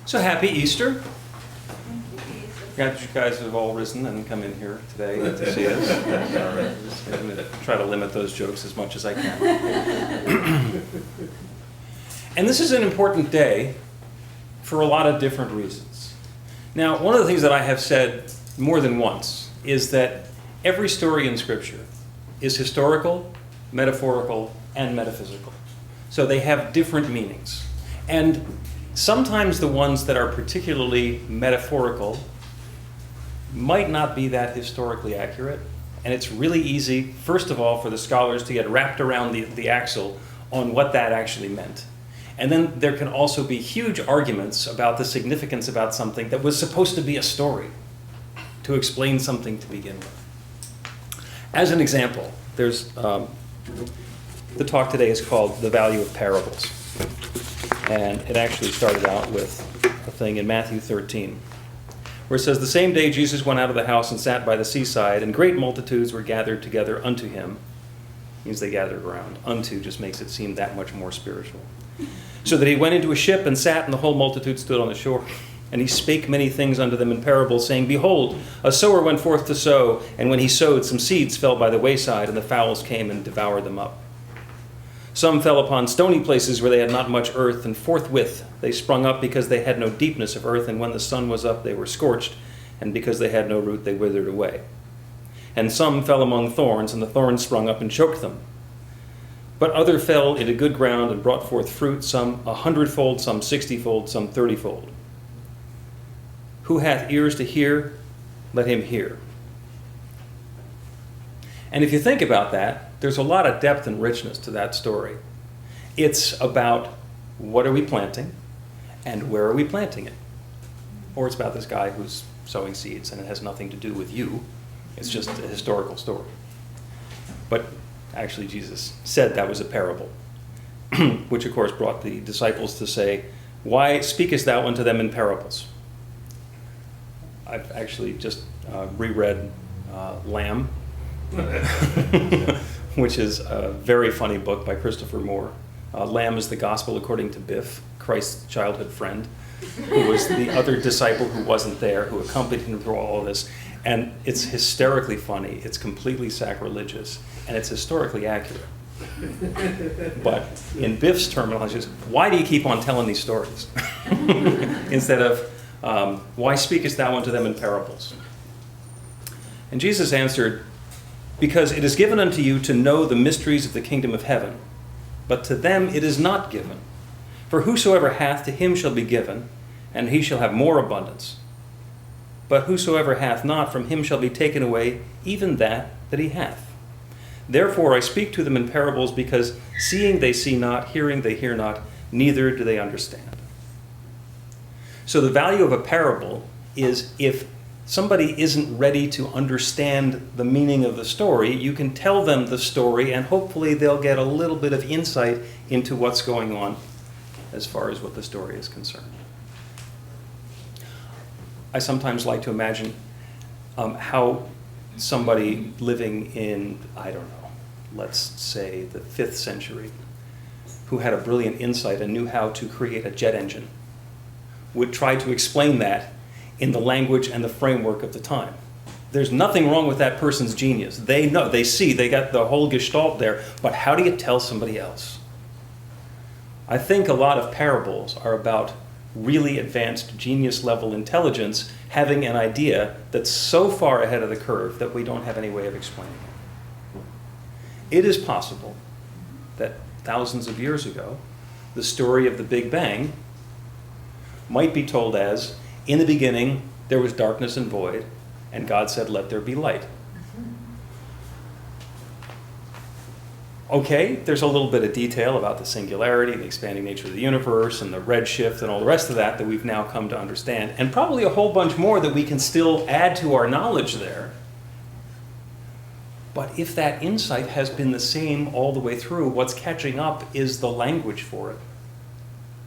So happy Easter. Glad that you guys have all risen and come in here today to see us. I'm going to try to limit those jokes as much as I can. And this is an important day for a lot of different reasons. Now, one of the things that I have said more than once is that every story in Scripture is historical, metaphorical, and metaphysical. So they have different meanings. And sometimes the ones that are particularly metaphorical might not be that historically accurate. And it's really easy, first of all, for the scholars to get wrapped around the axle on what that actually meant. And then there can also be huge arguments about the significance about something that was supposed to be a story, to explain something to begin with. As an example, there's the talk today is called The Value of Parables. And it actually started out with a thing in Matthew 13, where it says, "The same day Jesus went out of the house and sat by the seaside, and great multitudes were gathered together unto him." Means they gathered around. Unto just makes it seem that much more spiritual. "So that he went into a ship and sat, and the whole multitude stood on the shore. And he spake many things unto them in parables, saying, Behold, a sower went forth to sow, and when he sowed, some seeds fell by the wayside, and the fowls came and devoured them up. Some fell upon stony places where they had not much earth, and forthwith they sprung up because they had no deepness of earth, and when the sun was up they were scorched, and because they had no root they withered away. And some fell among thorns, and the thorns sprung up and choked them. But other fell into good ground and brought forth fruit, some 100-fold, some 60-fold, some 30-fold. Who hath ears to hear, let him hear." And if you think about that, there's a lot of depth and richness to that story. It's about what are we planting and where are we planting it. Or it's about this guy who's sowing seeds and it has nothing to do with you. It's just a historical story. But actually Jesus said that was a parable, which of course brought the disciples to say, "Why speakest thou unto them in parables?" I've actually just reread Lamb, which is a very funny book by Christopher Moore. Lamb is the gospel according to Biff, Christ's childhood friend, who was the other disciple who wasn't there, who accompanied him through all of this. And it's hysterically funny, it's completely sacrilegious, and it's historically accurate. But in Biff's terminology, it's, why do you keep on telling these stories? Instead of, why speakest thou unto them in parables? And Jesus answered, "Because it is given unto you to know the mysteries of the kingdom of heaven, but to them it is not given. For whosoever hath, to him shall be given, and he shall have more abundance. But whosoever hath not, from him shall be taken away even that he hath. Therefore I speak to them in parables, because seeing they see not, hearing they hear not, neither do they understand." So the value of a parable is if somebody isn't ready to understand the meaning of the story, you can tell them the story and hopefully they'll get a little bit of insight into what's going on as far as what the story is concerned. I sometimes like to imagine how somebody living in, I don't know, let's say the 5th century, who had a brilliant insight and knew how to create a jet engine, would try to explain that in the language and the framework of the time. There's nothing wrong with that person's genius. They know, they see, they got the whole gestalt there, but how do you tell somebody else? I think a lot of parables are about really advanced genius level intelligence having an idea that's so far ahead of the curve that we don't have any way of explaining it. It is possible that thousands of years ago, the story of the Big Bang might be told as, in the beginning there was darkness and void, and God said, "Let there be light." Okay, there's a little bit of detail about the singularity, the expanding nature of the universe, and the redshift, and all the rest of that we've now come to understand, and probably a whole bunch more that we can still add to our knowledge there. But if that insight has been the same all the way through, what's catching up is the language for it.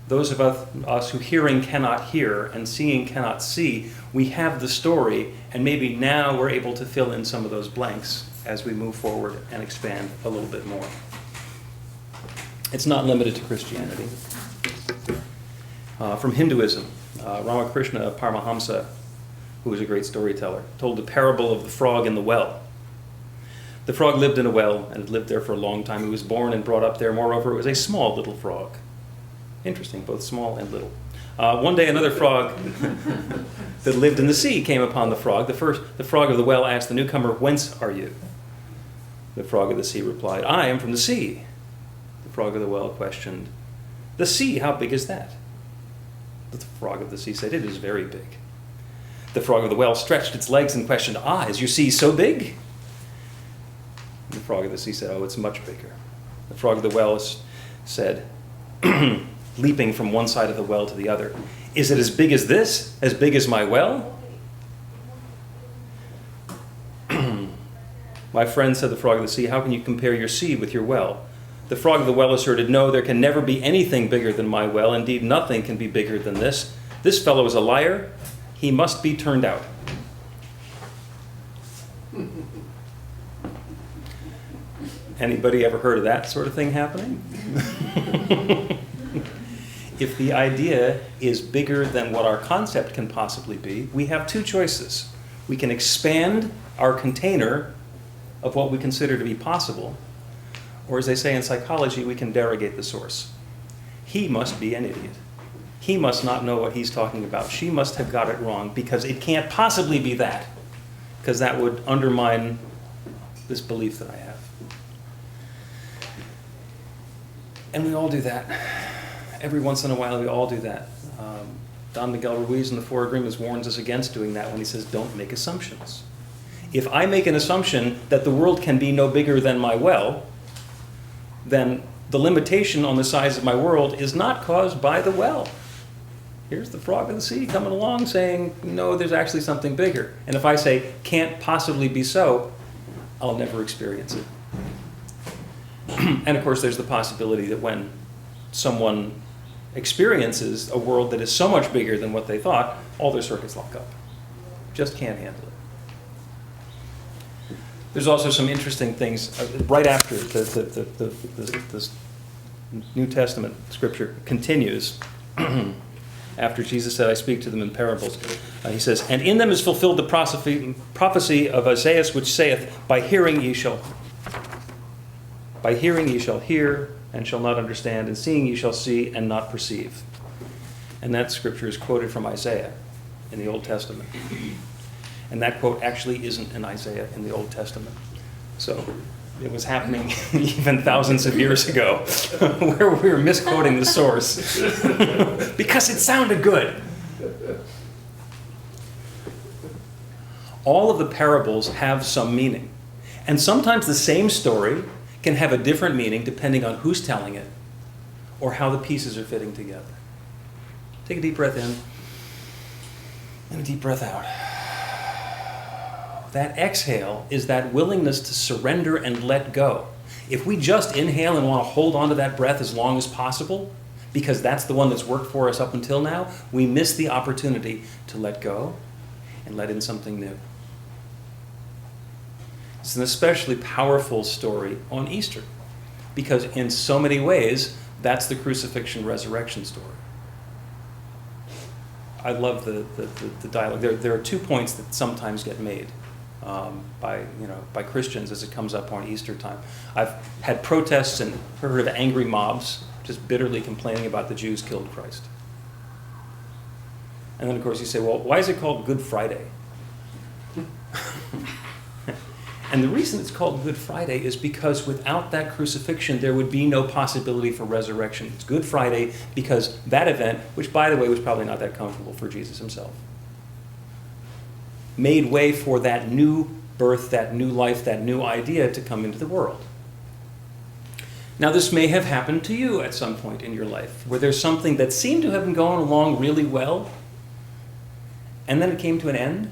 Those of us who hearing cannot hear and seeing cannot see, we have the story, and maybe now we're able to fill in some of those blanks as we move forward and expand a little bit more. It's not limited to Christianity. From Hinduism, Ramakrishna Paramahamsa, who was a great storyteller, told the parable of the frog in the well. The frog lived in a well and had lived there for a long time. He was born and brought up there. Moreover, it was a small little frog. Interesting, both small and little. One day, another frog that lived in the sea came upon the frog. The frog of the well asked the newcomer, "Whence are you?" The frog of the sea replied, "I am from the sea." The frog of the well questioned, "The sea, how big is that?" The frog of the sea said, "It is very big." The frog of the well stretched its legs and questioned, "Ah, is your sea so big?" The frog of the sea said, "Oh, it's much bigger." The frog of the well said, leaping from one side of the well to the other, "Is it as big as this? As big as my well?" "My friend," said the frog of the sea, "how can you compare your sea with your well?" The frog of the well asserted, "No, there can never be anything bigger than my well. Indeed, nothing can be bigger than this. This fellow is a liar. He must be turned out." Anybody ever heard of that sort of thing happening? If the idea is bigger than what our concept can possibly be, we have two choices. We can expand our container of what we consider to be possible, or as they say in psychology, we can derogate the source. He must be an idiot. He must not know what he's talking about. She must have got it wrong, because it can't possibly be that, because that would undermine this belief that I have. And we all do that. Every once in a while, we all do that. Don Miguel Ruiz in the Four Agreements warns us against doing that when he says, don't make assumptions. If I make an assumption that the world can be no bigger than my well, then the limitation on the size of my world is not caused by the well. Here's the frog of the sea coming along saying, no, there's actually something bigger. And if I say, can't possibly be so, I'll never experience it. And of course, there's the possibility that when someone experiences a world that is so much bigger than what they thought, all their circuits lock up. Just can't handle it. There's also some interesting things right after the New Testament scripture continues. After Jesus said, I speak to them in parables, he says, and in them is fulfilled the prophecy of Isaiah, which saith, by hearing ye shall hear and shall not understand, and seeing ye shall see and not perceive. And that scripture is quoted from Isaiah in the Old Testament. And that quote actually isn't in Isaiah in the Old Testament. So it was happening even thousands of years ago, where we were misquoting the source because it sounded good. All of the parables have some meaning. And sometimes the same story can have a different meaning depending on who's telling it or how the pieces are fitting together. Take a deep breath in and a deep breath out. That exhale is that willingness to surrender and let go. If we just inhale and want to hold on to that breath as long as possible, because that's the one that's worked for us up until now, we miss the opportunity to let go and let in something new. It's an especially powerful story on Easter, because in so many ways, that's the crucifixion resurrection story. I love the dialogue. There are 2 points that sometimes get made by Christians as it comes up on Easter time. I've had protests and heard of angry mobs just bitterly complaining about the Jews killed Christ. And then, of course, you say, well, why is it called Good Friday? And the reason it's called Good Friday is because without that crucifixion, there would be no possibility for resurrection. It's Good Friday because that event, which, by the way, was probably not that comfortable for Jesus himself, made way for that new birth, that new life, that new idea to come into the world. Now, this may have happened to you at some point in your life, where there's something that seemed to have been going along really well, and then it came to an end,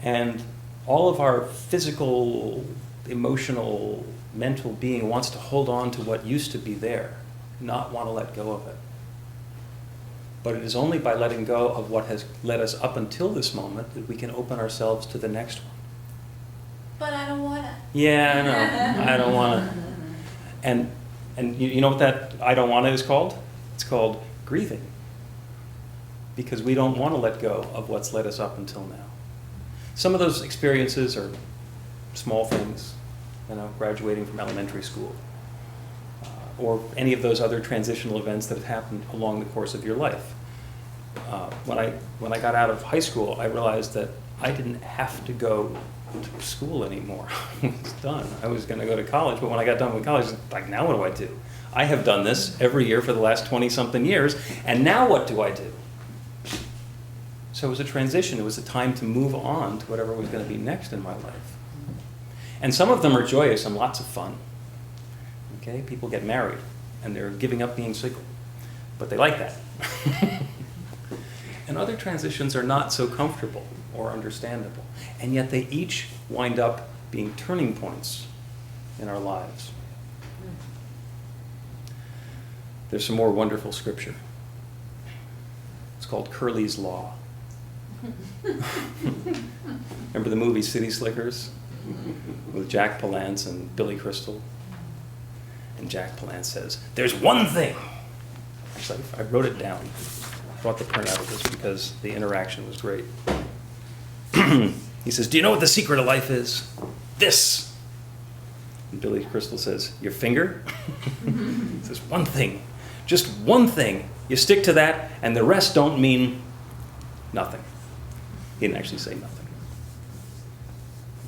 and all of our physical, emotional, mental being wants to hold on to what used to be there, not want to let go of it. But it is only by letting go of what has led us up until this moment that we can open ourselves to the next one. But I don't want to. Yeah, I know. I don't want to. And you know what that I don't want to is called? It's called grieving. because we don't want to let go of what's led us up until now. Some of those experiences are small things, graduating from elementary school, or any of those other transitional events that have happened along the course of your life. When I got out of high school, I realized that I didn't have to go to school anymore. I was done. I was going to go to college, but when I got done with college, it's like, now what do I do? I have done this every year for the last 20-something years, and now what do I do? So it was a transition. It was a time to move on to whatever was going to be next in my life. And some of them are joyous and lots of fun. Okay? People get married, and they're giving up being single, but they like that. And other transitions are not so comfortable or understandable, and yet they each wind up being turning points in our lives. There's some more wonderful scripture. It's called Curly's Law. Remember the movie City Slickers with Jack Palance and Billy Crystal? And Jack Palance says, "There's one thing." Actually, I wrote it down. I brought the printout of this because the interaction was great. He says, "Do you know what the secret of life is? This." And Billy Crystal says, "Your finger?" He says, "One thing. Just one thing. You stick to that, and the rest don't mean nothing." He didn't actually say nothing.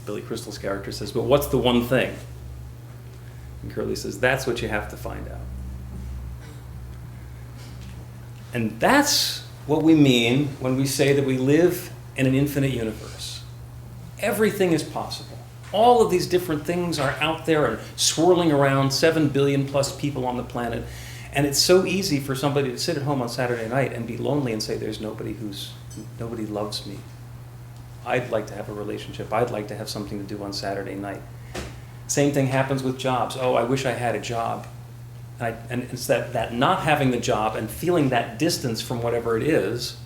Billy Crystal's character says, "But what's the one thing?" And Curly says, "That's what you have to find out." And that's what we mean when we say that we live in an infinite universe. Everything is possible. All of these different things are out there and swirling around, 7 billion plus people on the planet. And it's so easy for somebody to sit at home on Saturday night and be lonely and say, "There's nobody loves me. I'd like to have a relationship. I'd like to have something to do on Saturday night." Same thing happens with jobs. "Oh, I wish I had a job." And it's that not having the job and feeling that distance from whatever it is,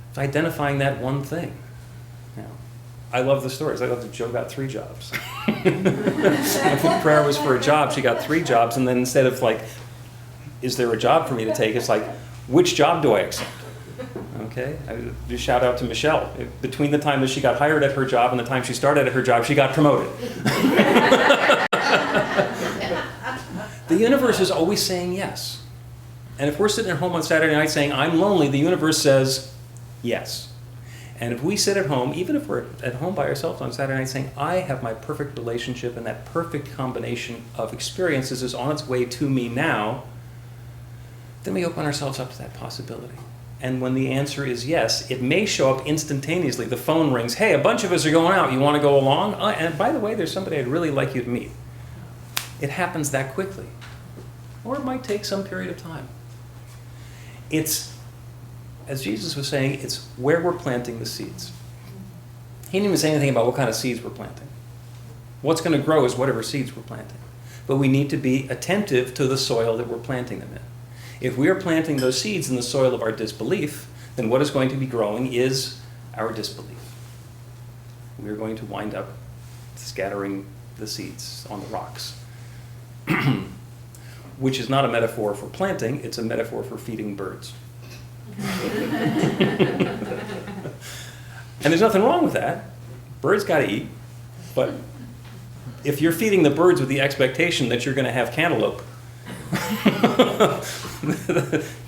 it's identifying that one thing. I love the stories. I love that Joe got 3 jobs. If the prayer was for a job, she got 3 jobs, and then instead of like, "Is there a job for me to take?" it's like, "Which job do I accept?" Okay? I just shout out to Michelle. Between the time that she got hired at her job and the time she started at her job, she got promoted. The universe is always saying yes. And if we're sitting at home on Saturday night saying, "I'm lonely," the universe says yes. And if we sit at home, even if we're at home by ourselves on Saturday night saying, "I have my perfect relationship and that perfect combination of experiences is on its way to me now," then we open ourselves up to that possibility. And when the answer is yes, it may show up instantaneously. The phone rings, "Hey, a bunch of us are going out. You want to go along? And by the way, there's somebody I'd really like you to meet." It happens that quickly. Or it might take some period of time. It's, as Jesus was saying, it's where we're planting the seeds. He didn't even say anything about what kind of seeds we're planting. What's going to grow is whatever seeds we're planting. But we need to be attentive to the soil that we're planting them in. If we are planting those seeds in the soil of our disbelief, then what is going to be growing is our disbelief. We're going to wind up scattering the seeds on the rocks. Which is not a metaphor for planting, it's a metaphor for feeding birds. And there's nothing wrong with that. Birds got to eat. But if you're feeding the birds with the expectation that you're going to have cantaloupe,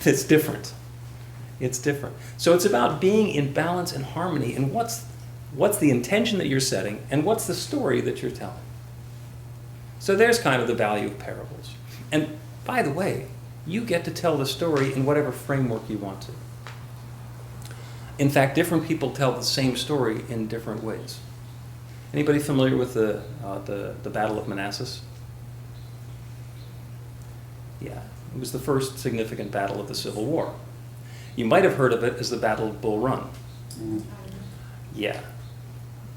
it's different. It's different. So it's about being in balance and harmony, and what's the intention that you're setting, and what's the story that you're telling. So there's kind of the value of parables. And by the way, you get to tell the story in whatever framework you want to. In fact, different people tell the same story in different ways. Anybody familiar with the Battle of Manassas? Yeah, it was the first significant battle of the Civil War. You might have heard of it as the Battle of Bull Run. Yeah.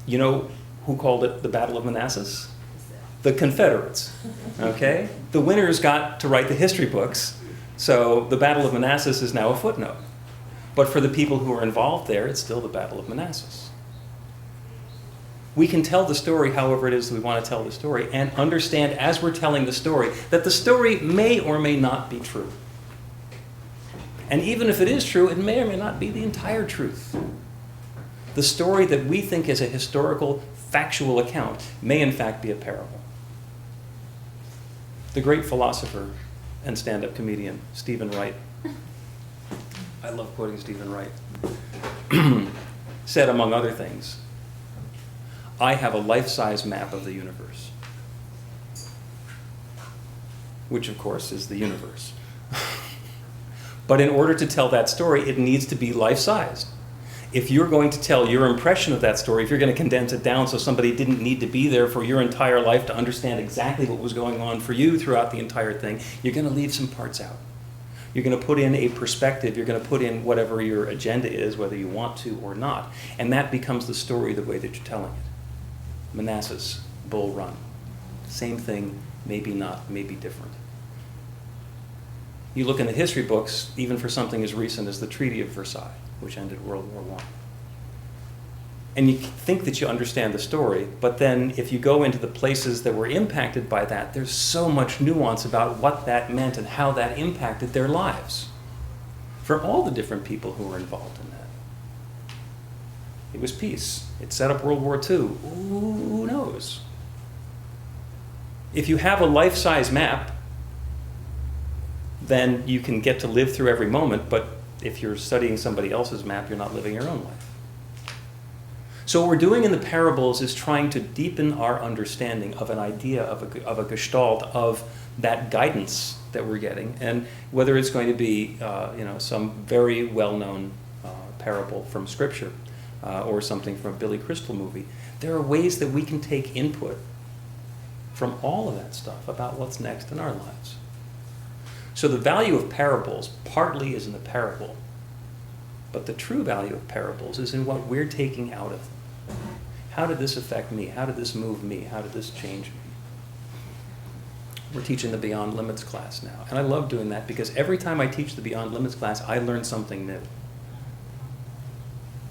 You know who called it the Battle of Manassas? The Confederates. Okay? The winners got to write the history books, so the Battle of Manassas is now a footnote. But for the people who are involved there, it's still the Battle of Manassas. We can tell the story however it is that we want to tell the story, and understand as we're telling the story that the story may or may not be true. And even if it is true, it may or may not be the entire truth. The story that we think is a historical, factual account may in fact be a parable. The great philosopher and stand-up comedian, Stephen Wright, I love quoting Stephen Wright, said, among other things, "I have a life-size map of the universe," which of course is the universe. But in order to tell that story, it needs to be life-sized. If you're going to tell your impression of that story, if you're going to condense it down so somebody didn't need to be there for your entire life to understand exactly what was going on for you throughout the entire thing, you're going to leave some parts out. You're going to put in a perspective, you're going to put in whatever your agenda is, whether you want to or not, and that becomes the story the way that you're telling it. Manassas, Bull Run. Same thing, maybe not, maybe different. You look in the history books, even for something as recent as the Treaty of Versailles, which ended World War I. And you think that you understand the story, but then if you go into the places that were impacted by that, there's so much nuance about what that meant and how that impacted their lives for all the different people who were involved in that. It was peace. It set up World War II. Who knows? If you have a life-size map, then you can get to live through every moment, but if you're studying somebody else's map, you're not living your own life. So what we're doing in the parables is trying to deepen our understanding of an idea, of a gestalt, of that guidance that we're getting, and whether it's going to be some very well-known parable from Scripture or something from a Billy Crystal movie, there are ways that we can take input from all of that stuff about what's next in our lives. So the value of parables partly is in the parable, but the true value of parables is in what we're taking out of them. How did this affect me? How did this move me? How did this change me? We're teaching the Beyond Limits class now, and I love doing that because every time I teach the Beyond Limits class, I learn something new.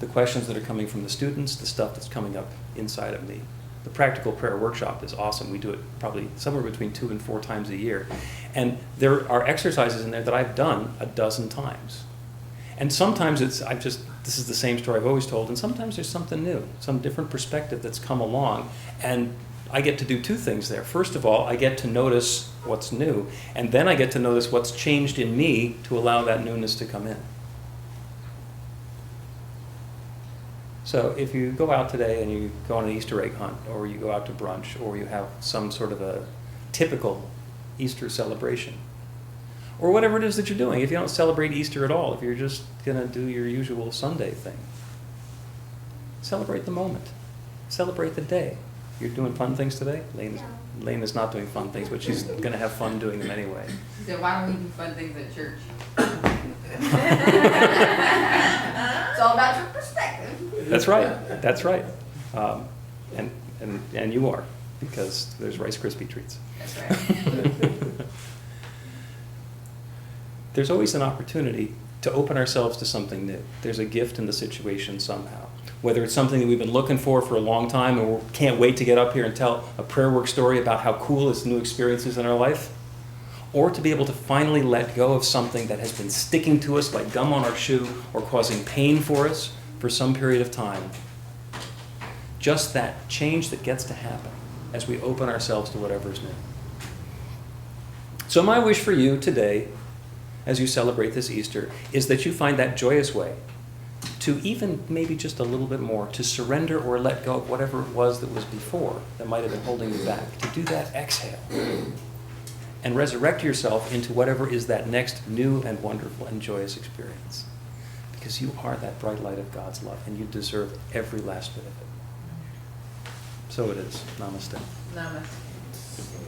The questions that are coming from the students, the stuff that's coming up inside of me. The practical prayer workshop is awesome. We do it probably somewhere between 2 and 4 times a year. And there are exercises in there that I've done a dozen times. And sometimes this is the same story I've always told, and sometimes there's something new, some different perspective that's come along. And I get to do 2 things there. First of all, I get to notice what's new, and then I get to notice what's changed in me to allow that newness to come in. So if you go out today and you go on an Easter egg hunt, or you go out to brunch, or you have some sort of a typical Easter celebration, or whatever it is that you're doing, if you don't celebrate Easter at all, if you're just going to do your usual Sunday thing, celebrate the moment. Celebrate the day. You're doing fun things today? Lane is not doing fun things, but she's going to have fun doing them anyway. She said, why don't we do fun things at church? It's all about your perspective. That's right. That's right. And you are, because there's Rice Krispie treats. That's right. There's always an opportunity to open ourselves to something new. There's a gift in the situation somehow. Whether it's something that we've been looking for a long time and we can't wait to get up here and tell a prayer work story about how cool this new experience is in our life, or to be able to finally let go of something that has been sticking to us like gum on our shoe or causing pain for us for some period of time. Just that change that gets to happen as we open ourselves to whatever is new. So my wish for you today, as you celebrate this Easter, is that you find that joyous way to even maybe just a little bit more, to surrender or let go of whatever it was that was before that might have been holding you back. To do that, exhale. And resurrect yourself into whatever is that next new and wonderful and joyous experience. Because you are that bright light of God's love, and you deserve every last bit of it. So it is. Namaste. Namaste.